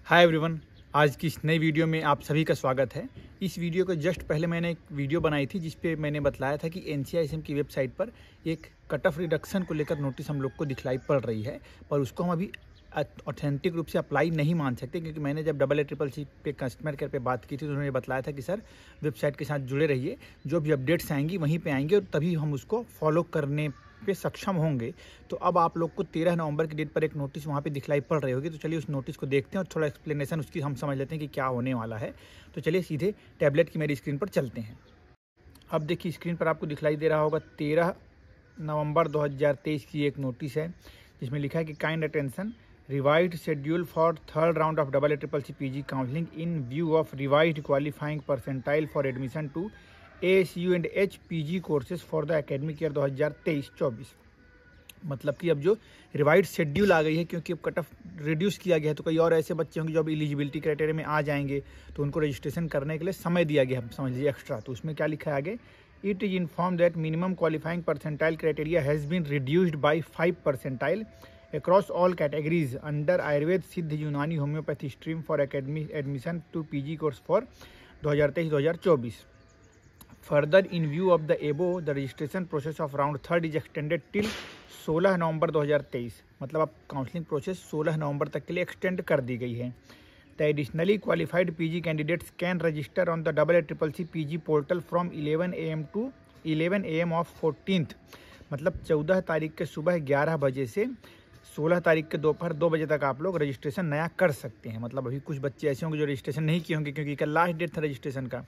Hi everyone, आज की इस नई वीडियो में आप सभी का स्वागत है। इस वीडियो को जस्ट पहले मैंने एक वीडियो बनाई थी जिस पे मैंने बताया था कि NCISM की वेबसाइट पर एक कट ऑफ रिडक्शन को लेकर नोटिस हम लोग को दिखलाई पड़ रही है, पर उसको हम अभी ऑथेंटिक रूप से अप्लाई नहीं मान सकते, क्योंकि मैंने जब CCC पे कस्टमर केयर पे बात की थी तो उन्होंने बताया था कि सर वेबसाइट के साथ जुड़े रहिए, जो भी अपडेट्स आएंगी वहीं पे आएंगे और तभी हम उसको फॉलो करने पे सक्षम होंगे। तो अब आप लोग को 13 नवंबर की डेट पर एक नोटिस वहाँ पे दिखलाई पड़ रही होगी, तो चलिए उस नोटिस को देखते हैं और थोड़ा एक्सप्लेनेशन उसकी हम समझ लेते हैं कि क्या होने वाला है। तो चलिए सीधे टैबलेट की मेरी स्क्रीन पर चलते हैं। अब देखिए स्क्रीन पर आपको दिखलाई दे रहा होगा 13 नवंबर 2023 की एक नोटिस है जिसमें लिखा है कि kind attention, revised schedule for third round of CCC PG counselling in view of revised qualifying percentile for admission to ASU and HPG courses for the academic year 2023-24। मतलब कि अब जो रिवाइज शेड्यूल आ गई है, क्योंकि अब कट ऑफ रिड्यूस किया गया है, तो कई और ऐसे बच्चे होंगे जो अब एलिजिबिलिटी क्राइटेरिया में आ जाएंगे, तो उनको रजिस्ट्रेशन करने के लिए समय दिया गया है, समझ लीजिए एक्स्ट्रा। तो उसमें क्या लिखा है आगे, it is inform that minimum qualifying percentile criteria has been reduced by 5 percentile across all categories under Ayurved, Siddh, Unani, Homeopathy stream for admission to PG course for 2023-2024. Further, in view of the above, the registration process of round third is extended till 16 नवंबर 2023। मतलब अब counselling process 16 नवंबर तक के लिए extend कर दी गई है। The additionally qualified PG candidates can register on the CCC PG portal from 11 AM to 11 AM of 14th। मतलब 14 तारीख के सुबह 11 बजे से 16 तारीख के दोपहर 2 बजे तक आप लोग रजिस्ट्रेशन नया कर सकते हैं। मतलब अभी कुछ बच्चे ऐसे होंगे जो रजिस्ट्रेशन नहीं किए होंगे, क्योंकि कल लास्ट डेट था रजिस्ट्रेशन का।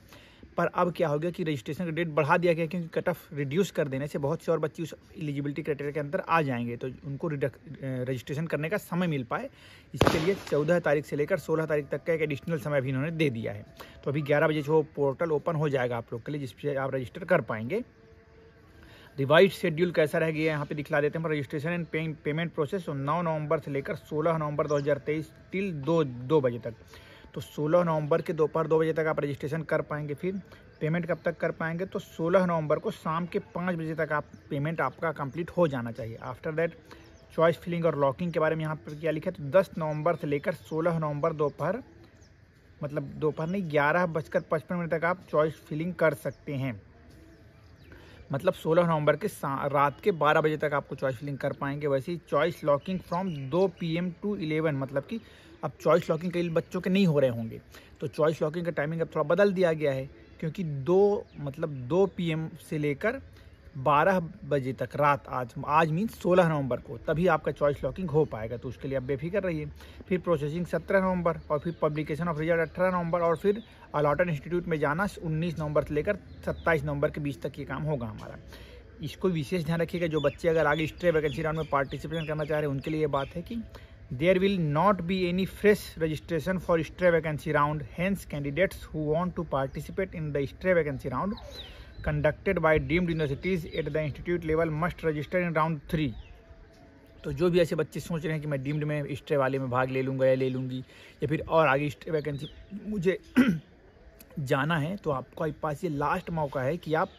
पर अब क्या हो गया कि रजिस्ट्रेशन का डेट बढ़ा दिया गया, क्योंकि कट ऑफ रिड्यूस कर देने से बहुत से और बच्चे उस एलिजिबिलिटी क्राइटेरिया के अंदर आ जाएंगे, तो उनको रजिस्ट्रेशन करने का समय मिल पाए, इसके लिए 14 तारीख से लेकर 16 तारीख तक का एक एडिशनल समय भी इन्होंने दे दिया है। तो अभी 11 बजे जो पोर्टल ओपन हो जाएगा आप लोग के लिए, जिससे आप रजिस्टर कर पाएंगे। रिवाइज शेड्यूल कैसा रह गया है यहाँ पे दिखला देते हैं। रजिस्ट्रेशन एंड पेमेंट प्रोसेस 9 नवंबर से लेकर 16 नवंबर 2023 टिल 2 बजे तक। तो 16 नवंबर के दोपहर 2 बजे तक आप रजिस्ट्रेशन कर पाएंगे। फिर पेमेंट कब तक कर पाएंगे, तो 16 नवंबर को शाम के 5 बजे तक आप पेमेंट आपका कंप्लीट हो जाना चाहिए। आफ्टर दैट चॉइस फिलिंग और लॉकिंग के बारे में यहाँ पर क्या लिखा है, तो 10 नवंबर से लेकर 16 नवंबर दोपहर, मतलब दोपहर नहीं 11:55 तक आप चॉइस फिलिंग कर सकते हैं। मतलब 16 नवंबर के रात के 12 बजे तक आपको चॉइस फिलिंग कर पाएंगे। वैसे ही choice locking from 2 PM to 11, मतलब कि अब चॉइस लॉकिंग कई बच्चों के नहीं हो रहे होंगे, तो चॉइस लॉकिंग का टाइमिंग अब थोड़ा बदल दिया गया है, क्योंकि 2 PM से लेकर 12 बजे तक रात, आज मीन्स 16 नवंबर को तभी आपका चॉइस लॉकिंग हो पाएगा, तो उसके लिए आप बेफिक्र रहिए। फिर प्रोसेसिंग 17 नवंबर और फिर पब्लिकेशन ऑफ रिजल्ट 18 नवंबर और फिर अलॉटेड इंस्टीट्यूट में जाना 19 नवंबर से लेकर 27 नवंबर के बीच तक ये काम होगा हमारा। इसको विशेष ध्यान रखिएगा, जो बच्चे अगर आगे स्ट्रे वैकेंसी राउंड में पार्टिसिपेशन करना चाह रहे हैं उनके लिए ये बात है कि there will not be any fresh registration for stray vacancy round. Hence candidates who want to participate in the stray vacancy round conducted by deemed universities at the institute level must register in round 3। तो जो भी ऐसे बच्चे सोच रहे हैं कि मैं डीम्ड में स्ट्रे वाले में भाग ले लूँगा या ले लूँगी, या फिर और आगे स्ट्रे वैकेंसी मुझे जाना है, तो आपका पास ये लास्ट मौका है कि आप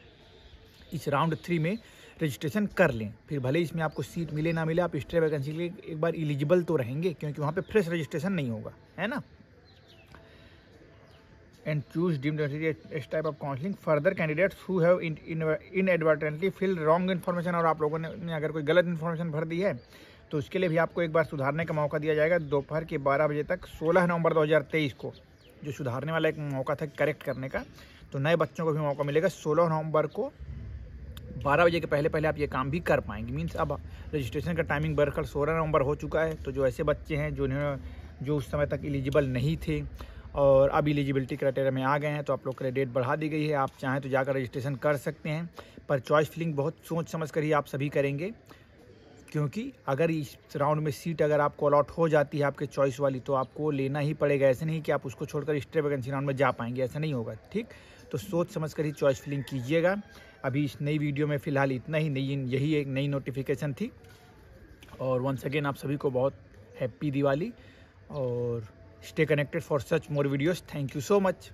इस राउंड 3 में रजिस्ट्रेशन कर लें। फिर भले इसमें आपको सीट मिले ना मिले, आप स्ट्रे वैकेंसी के लिए एक बार एलिजिबल तो रहेंगे, क्योंकि वहाँ पे फ्रेश रजिस्ट्रेशन नहीं होगा, है ना। And choose deemed university as type of counseling. Further, candidates who have inadvertently filled wrong information, और आप लोगों ने अगर कोई गलत इन्फॉर्मेशन भर दी है तो उसके लिए भी आपको एक बार सुधारने का मौका दिया जाएगा दोपहर के 12 बजे तक 16 नवंबर 2023 को, जो सुधारने वाला एक मौका था करेक्ट करने का। तो नए बच्चों को भी मौका मिलेगा 16 नवंबर को 12 बजे के पहले आप ये काम भी कर पाएंगे। मीन्स अब रजिस्ट्रेशन का टाइमिंग बढ़कर 16 नवंबर हो चुका है, तो जो ऐसे बच्चे हैं जो उस समय तक एलिजिबल नहीं थे और अब एलिजिबिलिटी क्राइटेरिया में आ गए हैं, तो आप लोग के लिए डेट बढ़ा दी गई है। आप चाहें तो जाकर रजिस्ट्रेशन कर सकते हैं, पर चॉइस फिलिंग बहुत सोच समझ कर ही आप सभी करेंगे, क्योंकि अगर इस राउंड में सीट अगर आपको अलॉट हो जाती है आपके चॉइस वाली, तो आपको लेना ही पड़ेगा। ऐसे नहीं कि आप उसको छोड़कर स्ट्रे वैकेंसी राउंड में जा पाएंगे, ऐसा नहीं होगा, ठीक। तो सोच समझ कर ही चॉइस फिलिंग कीजिएगा। अभी इस नई वीडियो में फ़िलहाल इतना ही, यही एक नई नोटिफिकेशन थी। और वंस अगेन आप सभी को बहुत हैप्पी दिवाली, और stay connected for such more videos. Thank you so much.